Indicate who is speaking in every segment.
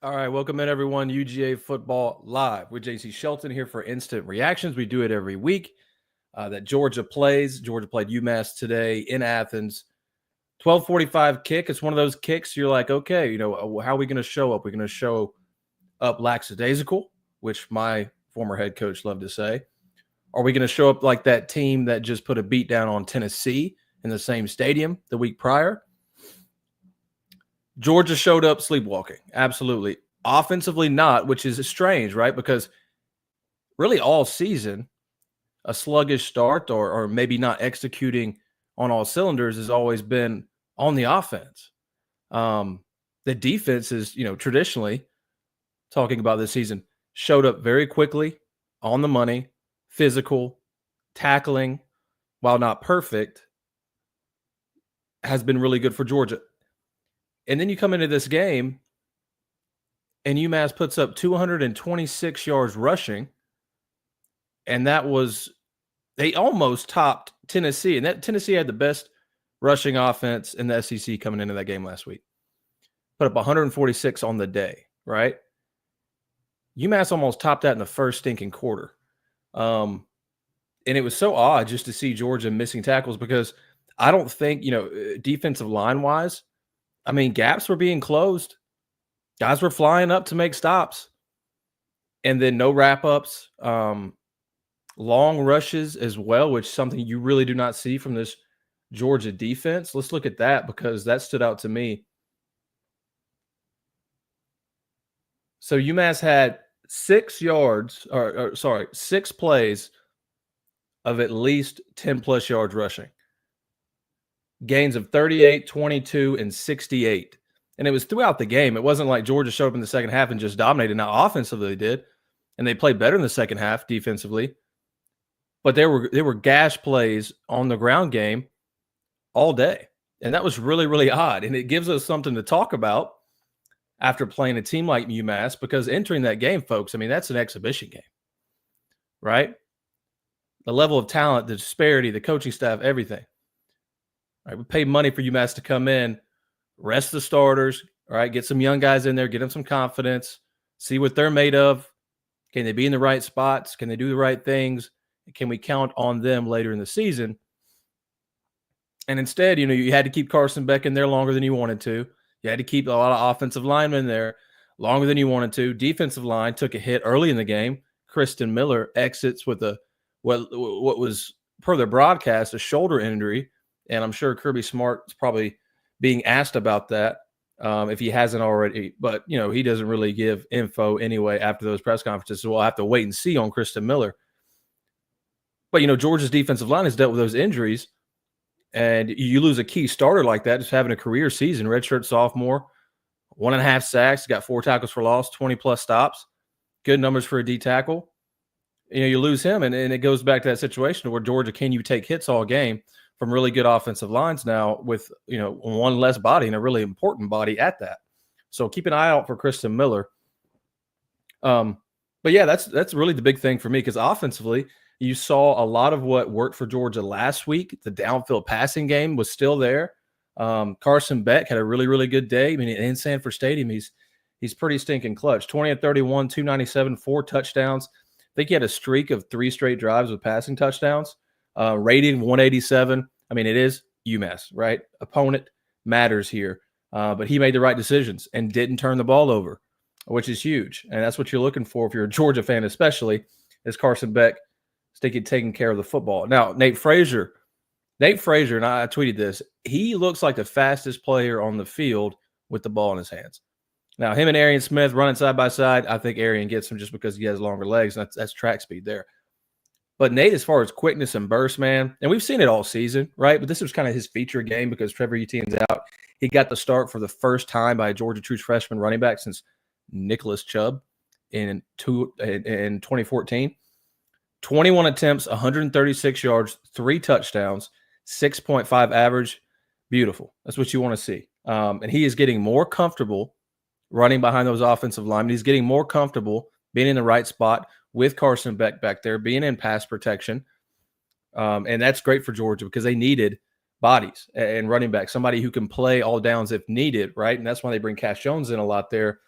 Speaker 1: All right, welcome in everyone. UGA Football Live with JC Shelton here for instant reactions. We do it every week that Georgia plays. Georgia played UMass today in Athens. 12:45 kick. It's one of those kicks you're like, okay, how are we going to show up? We're going to show up lackadaisical, which my former head coach loved to say. Are we going to show up like that team that just put a beat down on Tennessee in the same stadium the week prior? Georgia showed up sleepwalking. Absolutely. Offensively, not, which is strange, right? Because really all season, a sluggish start or maybe not executing on all cylinders has always been on the offense. The defense is, traditionally talking about this season, showed up very quickly, on the money, physical, tackling, while not perfect, has been really good for Georgia. And then you come into this game and UMass puts up 226 yards rushing. And they almost topped Tennessee. And that Tennessee had the best rushing offense in the SEC coming into that game last week. Put up 146 on the day, right? UMass almost topped that in the first stinking quarter. And it was so odd just to see Georgia missing tackles because I don't think, defensive line-wise, gaps were being closed. Guys were flying up to make stops. And then no wrap-ups, long rushes as well, which is something you really do not see from this Georgia defense. Let's look at that because that stood out to me. So UMass had 6 plays of at least 10-plus yards rushing. Gains of 38, 22, and 68. And it was throughout the game. It wasn't like Georgia showed up in the second half and just dominated. Now, offensively, they did. And they played better in the second half defensively. But there were gash plays on the ground game all day. And that was really, really odd. And it gives us something to talk about after playing a team like UMass, because entering that game, folks, that's an exhibition game, right? The level of talent, the disparity, the coaching staff, everything. All right, we paid money for UMass to come in, rest the starters, all right, get some young guys in there, get them some confidence, see what they're made of. Can they be in the right spots? Can they do the right things? Can we count on them later in the season? And instead, you had to keep Carson Beck in there longer than you wanted to. You had to keep a lot of offensive linemen there longer than you wanted to. Defensive line took a hit early in the game. Kristen Miller exits with what was, per the broadcast, a shoulder injury. And I'm sure Kirby Smart's probably being asked about that if he hasn't already. But, he doesn't really give info anyway after those press conferences. So we'll have to wait and see on Kristen Miller. But, Georgia's defensive line has dealt with those injuries. And you lose a key starter like that, just having a career season, redshirt sophomore, 1.5 sacks, got 4 tackles for loss, 20-plus stops. Good numbers for a D tackle. You lose him, and it goes back to that situation where Georgia, can you take hits all game from really good offensive lines now with, one less body and a really important body at that. So keep an eye out for Kristen Miller. But, yeah, that's really the big thing for me because offensively – you saw a lot of what worked for Georgia last week. The downfield passing game was still there. Carson Beck had a really, really good day. In Sanford Stadium, he's pretty stinking clutch. 20 of 31, 297, 4 touchdowns. I think he had a streak of 3 straight drives with passing touchdowns. Rating 187. It is UMass, right? Opponent matters here. But he made the right decisions and didn't turn the ball over, which is huge. And that's what you're looking for if you're a Georgia fan, especially, is Carson Beck taking care of the football. Now, Nate Frazier, and I tweeted this, he looks like the fastest player on the field with the ball in his hands. Now, him and Arian Smith running side by side, I think Arian gets him just because he has longer legs, and that's track speed there. But Nate, as far as quickness and burst, man, and we've seen it all season, right? But this was kind of his feature game because Trevor Etienne's out. He got the start for the first time by a Georgia true freshman running back since Nicholas Chubb in 2014. 21 attempts, 136 yards, 3 touchdowns, 6.5 average. Beautiful. That's what you want to see. And he is getting more comfortable running behind those offensive linemen. He's getting more comfortable being in the right spot with Carson Beck back there, being in pass protection. And that's great for Georgia because they needed bodies and running back, somebody who can play all downs if needed, right? And that's why they bring Cash Jones in a lot there.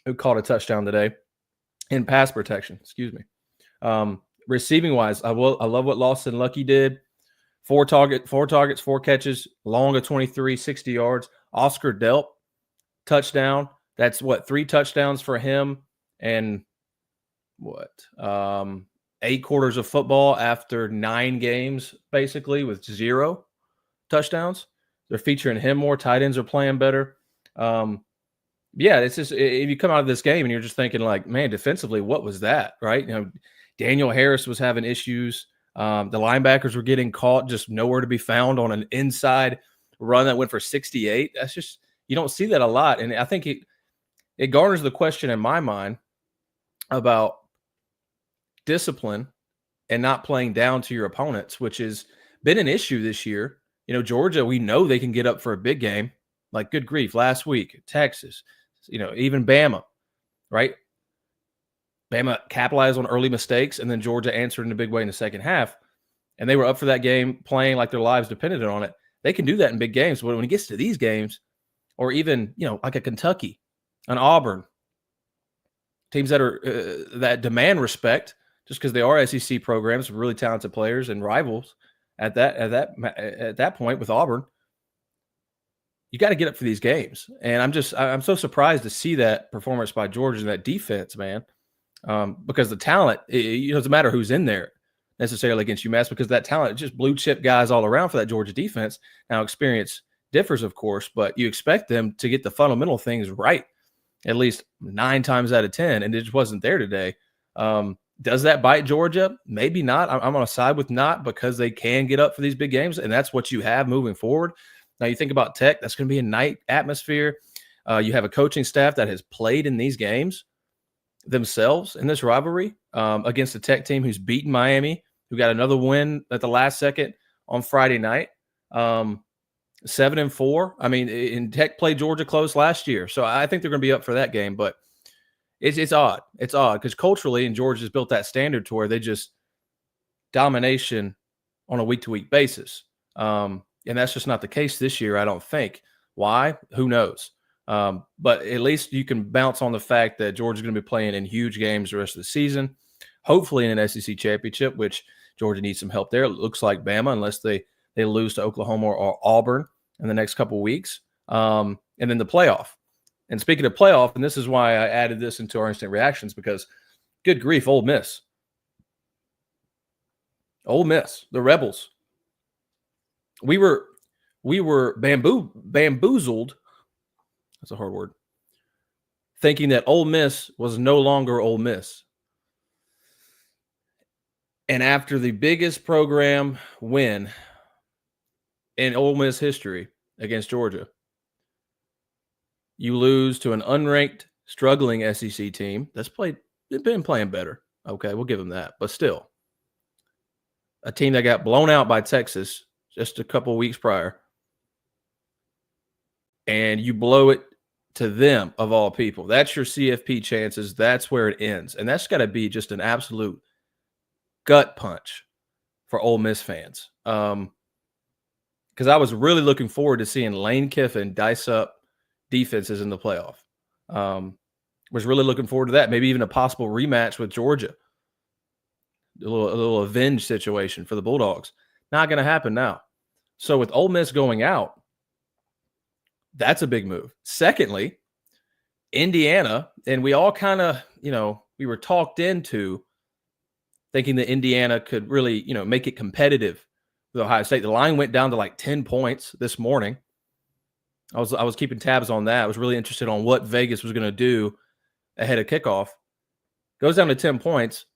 Speaker 1: who caught a touchdown today in pass protection. Excuse me. Receiving wise, I love what Lawson Lucky did. Four targets, 4 catches, long of 23, 60 yards. Oscar Delp, touchdown. That's what, 3 touchdowns for him, and what, 8 quarters of football after 9 games, basically, with 0 touchdowns. They're featuring him more. Tight ends are playing better. Yeah, it's just, if you come out of this game and you're just thinking like, man, defensively, what was that, right? Daniel Harris was having issues. The linebackers were getting caught, just nowhere to be found on an inside run that went for 68. That's just, you don't see that a lot. And I think it garners the question in my mind about discipline and not playing down to your opponents, which has been an issue this year. Georgia, we know they can get up for a big game. Like, good grief, last week, Texas, even Bama, right? Bama capitalized on early mistakes, and then Georgia answered in a big way in the second half. And they were up for that game, playing like their lives depended on it. They can do that in big games, but when it gets to these games, or even, like a Kentucky, an Auburn, teams that are that demand respect just because they are SEC programs with really talented players and rivals at that point with Auburn, you got to get up for these games. And I'm so surprised to see that performance by Georgia and that defense, man. Because the talent, it doesn't matter who's in there necessarily against UMass, because that talent, just blue chip guys all around for that Georgia defense. Now, experience differs, of course, but you expect them to get the fundamental things right at least 9 times out of 10, and it just wasn't there today. Does that bite Georgia? Maybe not. I'm on a side with not, because they can get up for these big games, and that's what you have moving forward. Now, you think about Tech, that's going to be a night atmosphere. You have a coaching staff that has played in these games themselves in this rivalry against a Tech team who's beaten Miami, who got another win at the last second on Friday night. 7-4. I mean, and Tech played Georgia close last year, so I think they're going to be up for that game. But it's odd. It's odd because culturally, and Georgia's built that standard to where they just domination on a week-to-week basis. And that's just not the case this year, I don't think. Why? Who knows? But at least you can bounce on the fact that Georgia's going to be playing in huge games the rest of the season, hopefully in an SEC championship, which Georgia needs some help there. It looks like Bama, unless they lose to Oklahoma or Auburn in the next couple of weeks. And then the playoff. And speaking of playoff, and this is why I added this into our instant reactions, because good grief, Ole Miss. Ole Miss, the Rebels. We were bamboozled. That's a hard word. Thinking that Ole Miss was no longer Ole Miss. And after the biggest program win in Ole Miss history against Georgia, you lose to an unranked, struggling SEC team that's been playing better. Okay, we'll give them that. But still, a team that got blown out by Texas just a couple weeks prior, and you blow it to them, of all people. That's your CFP chances. That's where it ends. And that's got to be just an absolute gut punch for Ole Miss fans. Because I was really looking forward to seeing Lane Kiffin dice up defenses in the playoff. Was really looking forward to that. Maybe even a possible rematch with Georgia. A little avenge situation for the Bulldogs. Not going to happen now. So with Ole Miss going out, that's a big move. Secondly, Indiana, and we all kind of, we were talked into thinking that Indiana could really, make it competitive with Ohio State. The line went down to like 10 points this morning. I was keeping tabs on that. I was really interested on what Vegas was going to do ahead of kickoff. Goes down to 10 points.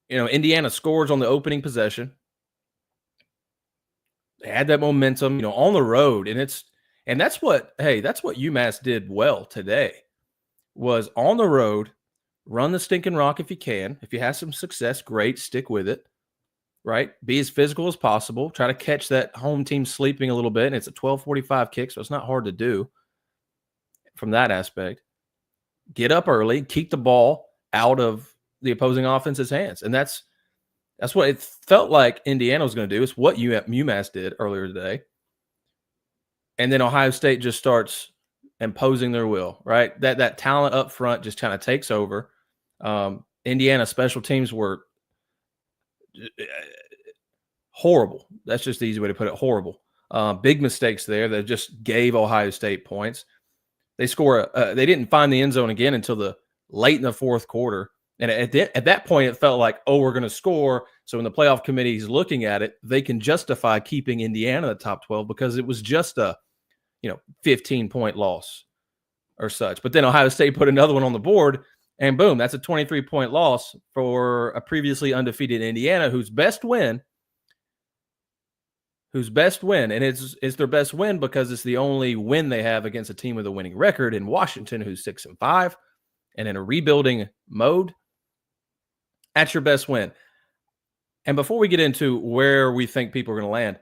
Speaker 1: Indiana scores on the opening possession. They had that momentum, on the road, and that's what UMass did well today, was on the road, run the stinking rock if you can. If you have some success, great, stick with it, right? Be as physical as possible. Try to catch that home team sleeping a little bit, and it's a 12:45 kick, so it's not hard to do from that aspect. Get up early, keep the ball out of the opposing offense's hands, and that's what it felt like Indiana was going to do. It's what UMass did earlier today. And then Ohio State just starts imposing their will, right? That talent up front just kind of takes over. Indiana special teams were horrible. That's just the easy way to put it. Horrible. Big mistakes there that just gave Ohio State points. They score. They didn't find the end zone again until the late in the fourth quarter. And at that point, it felt like, oh, we're going to score. So when the playoff committee is looking at it, they can justify keeping Indiana in the top 12 because it was just a 15-point loss or such. But then Ohio State put another one on the board, and boom, that's a 23-point loss for a previously undefeated Indiana, whose best win, and it's their best win because it's the only win they have against a team with a winning record in Washington, who's 6-5, and in a rebuilding mode. That's your best win. And before we get into where we think people are going to land,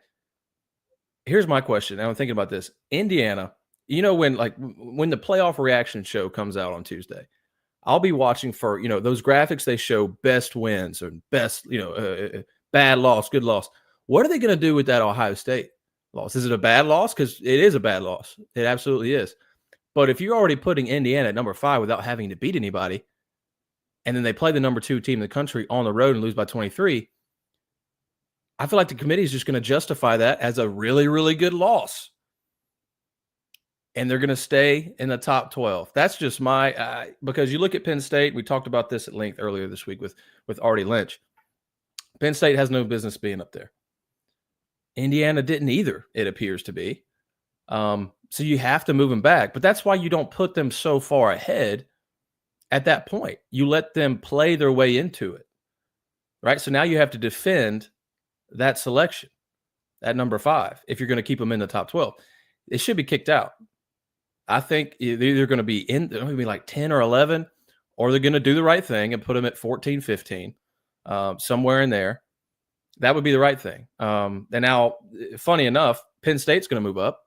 Speaker 1: here's my question. I'm thinking about this. Indiana, when the playoff reaction show comes out on Tuesday, I'll be watching for, those graphics. They show best wins or best, bad loss, good loss. What are they going to do with that Ohio State loss? Is it a bad loss? Because it is a bad loss. It absolutely is. But if you're already putting Indiana at number 5 without having to beat anybody, and then they play the number 2 team in the country on the road and lose by 23, I feel like the committee is just going to justify that as a really, really good loss. And they're going to stay in the top 12. That's just because you look at Penn State. We talked about this at length earlier this week with Artie Lynch. Penn State has no business being up there. Indiana didn't either, it appears to be. So you have to move them back. But that's why you don't put them so far ahead at that point. You let them play their way into it, right? So now you have to defend that selection at number 5 if you're going to keep them in the top 12. It should be kicked out. I think they're either going to be they're going to be like 10 or 11, or they're going to do the right thing and put them at 14, 15, somewhere in there. That would be the right thing. And now, funny enough, Penn State's going to move up.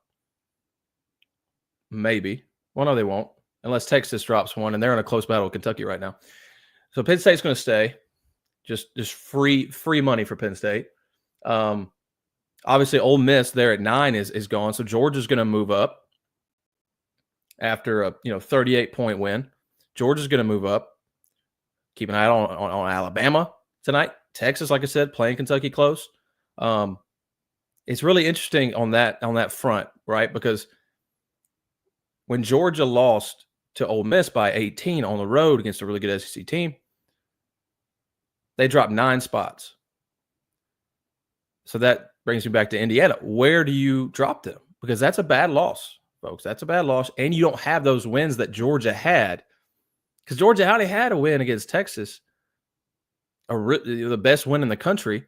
Speaker 1: Maybe. Well, no, they won't, unless Texas drops one, and they're in a close battle with Kentucky right now. So Penn State's going to stay. Just free money for Penn State. Obviously, Ole Miss there at 9 is gone. So Georgia's going to move up after a 38-point win. Georgia's going to move up. Keep an eye on Alabama tonight. Texas, like I said, playing Kentucky close. It's really interesting on that front, right? Because when Georgia lost to Ole Miss by 18 on the road against a really good SEC team, they dropped 9 spots. So that brings me back to Indiana. Where do you drop them? Because that's a bad loss, folks. That's a bad loss. And you don't have those wins that Georgia had. Because Georgia already had a win against Texas, the best win in the country,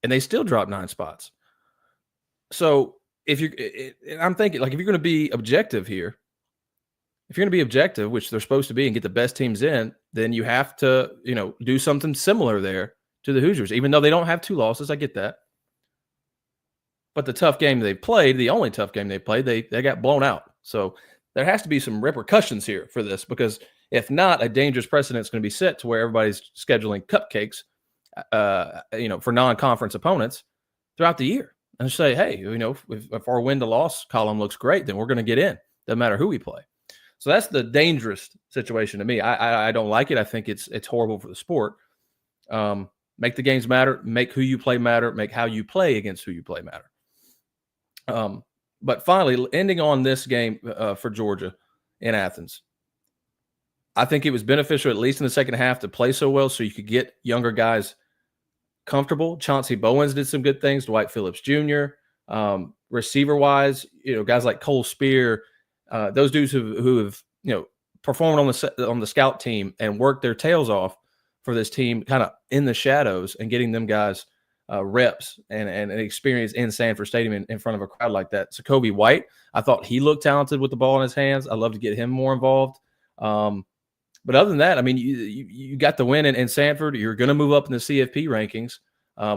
Speaker 1: and they still dropped 9 spots. So I'm thinking, like, if you're going to be objective here, if you're going to be objective, which they're supposed to be, and get the best teams in, then you have to, do something similar there to the Hoosiers, even though they don't have 2 losses. I get that. But the tough game they played, the only tough game they played, they got blown out. So there has to be some repercussions here for this, because if not, a dangerous precedent is going to be set to where everybody's scheduling cupcakes, for non-conference opponents throughout the year, and say, hey, if our win to loss column looks great, then we're going to get in. Doesn't matter who we play. So that's the dangerous situation to me. I don't like it. I think it's horrible for the sport. Make the games matter. Make who you play matter. Make how you play against who you play matter. But finally, ending on this game for Georgia in Athens, I think it was beneficial, at least in the second half, to play so well so you could get younger guys comfortable. Chauncey Bowens did some good things. Dwight Phillips Jr. Receiver-wise, guys like Cole Spear, those dudes who have performed on the scout team and worked their tails off for this team, kind of in the shadows, and getting them guys reps and experience in Sanford Stadium in front of a crowd like that. So Kobe White, I thought he looked talented with the ball in his hands. I'd love to get him more involved. But other than that, I mean, you got the win in Sanford. You're going to move up in the CFP rankings.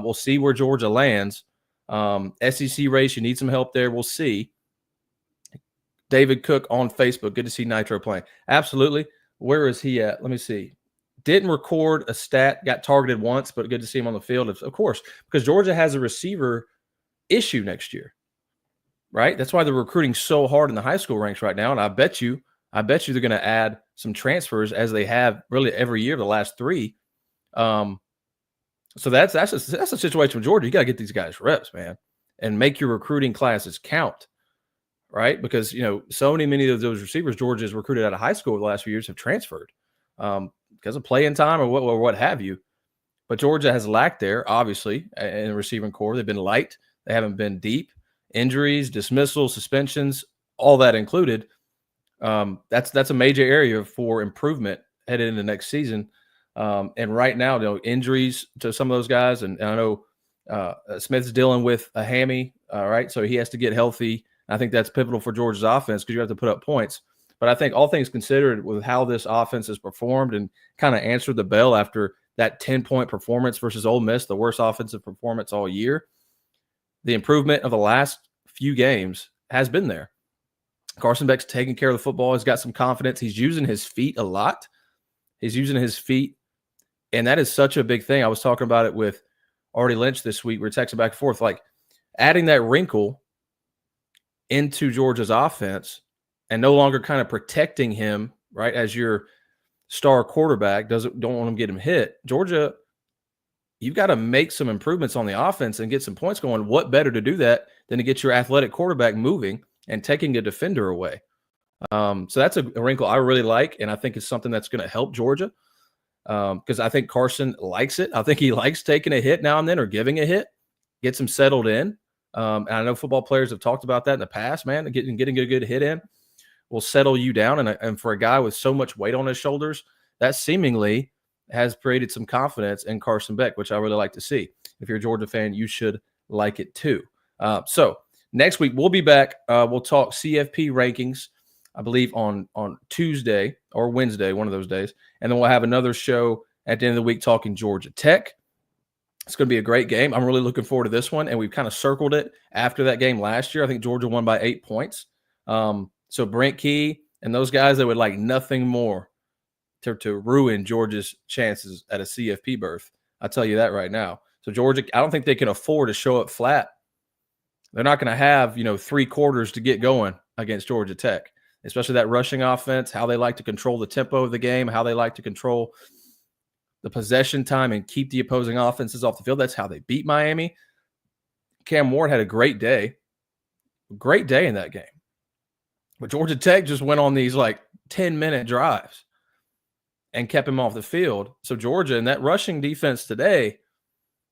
Speaker 1: We'll see where Georgia lands. SEC race, you need some help there. We'll see. David Cook on Facebook. Good to see Nitro playing. Absolutely. Where is he at? Let me see. Didn't record a stat. Got targeted once, but good to see him on the field. Of course, because Georgia has a receiver issue next year. right? That's why they're recruiting so hard in the high school ranks right now. And I bet you they're going to add some transfers as they have really every year the last 3. So that's a situation with Georgia. You got to get these guys reps, man, and make your recruiting classes count, right? Because so many of those receivers Georgia has recruited out of high school the last few years have transferred because of playing time or what have you. But Georgia has lacked there, obviously, in the receiving core. They've been light. They haven't been deep. Injuries, dismissals, suspensions, all that included. That's a major area for improvement headed into next season. And right now, injuries to some of those guys, and I know Smith's dealing with a hammy, right? So he has to get healthy. I think that's pivotal for Georgia's offense because you have to put up points. But I think all things considered with how this offense has performed and kind of answered the bell after that 10-point performance versus Ole Miss, the worst offensive performance all year, the improvement of the last few games has been there. Carson Beck's taking care of the football. He's got some confidence. He's using his feet a lot. He's using his feet, and that is such a big thing. I was talking about it with Artie Lynch this week. We were texting back and forth, like adding that wrinkle into Georgia's offense and no longer kind of protecting him, right, as your star quarterback, don't want him to get him hit. Georgia, you've got to make some improvements on the offense and get some points going. What better to do that than to get your athletic quarterback moving and taking a defender away? So that's a wrinkle I really like, and I think it's something that's going to help Georgia because I think Carson likes it. I think he likes taking a hit now and then or giving a hit, gets him settled in. And I know football players have talked about that in the past, man, getting a good hit in will settle you down. And for a guy with so much weight on his shoulders, that seemingly has created some confidence in Carson Beck, which I really like to see. If you're a Georgia fan, you should like it too. So next week, we'll be back. We'll talk CFP rankings, I believe, on Tuesday or Wednesday, one of those days. And then we'll have another show at the end of the week talking Georgia Tech. It's going to be a great game. I'm really looking forward to this one. And we've kind of circled it after that game last year. I think Georgia won by 8 points. So Brent Key and those guys, they would like nothing more to ruin Georgia's chances at a CFP berth. I'll tell you that right now. So Georgia, I don't think they can afford to show up flat. They're not going to have, 3 quarters to get going against Georgia Tech, especially that rushing offense, how they like to control the tempo of the game, how they like to control the possession time and keep the opposing offenses off the field. That's how they beat Miami. Cam Ward had a great day in that game. But Georgia Tech just went on these 10-minute drives and kept him off the field. So Georgia and that rushing defense today,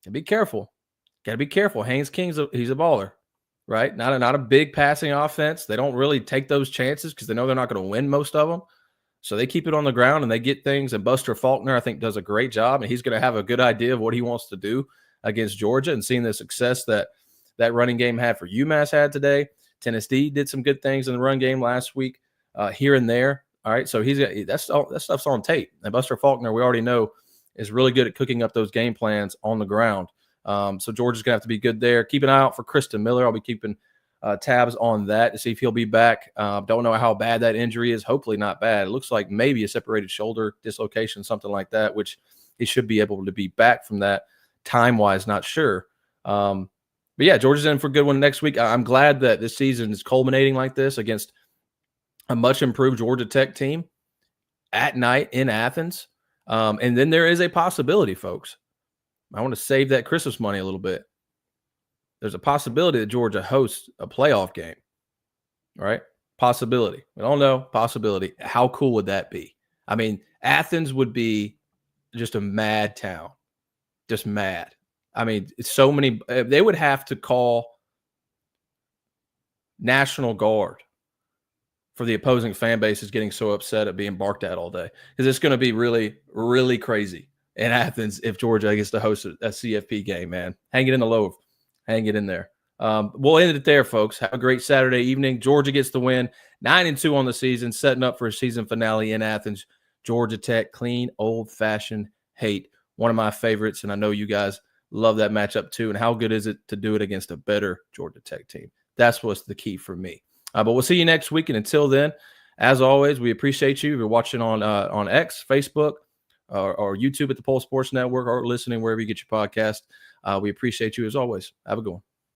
Speaker 1: be careful. Got to be careful. Haynes King's he's a baller, right? Not a big passing offense. They don't really take those chances because they know they're not going to win most of them. So they keep it on the ground and they get things. And Buster Faulkner, I think, does a great job. And he's going to have a good idea of what he wants to do against Georgia. And seeing the success that running game had for UMass had today. Tennessee did some good things in the run game last week, here and there. All right, so that stuff's on tape. And Buster Faulkner, we already know, is really good at cooking up those game plans on the ground. So Georgia's going to have to be good there. Keep an eye out for Kristen Miller. I'll be keeping tabs on that to see if he'll be back. Don't know how bad that injury is. Hopefully not bad. It looks like maybe a separated shoulder dislocation, something like that, which he should be able to be back from that time-wise, not sure. But yeah, Georgia's in for a good one next week. I'm glad that this season is culminating like this against a much improved Georgia Tech team at night in Athens. And then there is a possibility, folks. I want to save that Christmas money a little bit. There's a possibility that Georgia hosts a playoff game, right? Possibility. We don't know. Possibility. How cool would that be? I mean, Athens would be just a mad town. Just mad. I mean, so many. They would have to call National Guard for the opposing fan base is getting so upset at being barked at all day. Because it's going to be really, really crazy in Athens if Georgia gets to host a CFP game, man. Hang it in the loaf. Hang it in there. We'll end it there, folks. Have a great Saturday evening. Georgia gets the win. 9-2 on the season, setting up for a season finale in Athens. Georgia Tech, clean, old-fashioned hate. One of my favorites, and I know you guys love that matchup too. And how good is it to do it against a better Georgia Tech team? That's what's the key for me. But we'll see you next week. And until then, as always, we appreciate you. If you're watching on X, Facebook, or YouTube at the Pulse Sports Network, or listening wherever you get your podcast. We appreciate you as always. Have a good one.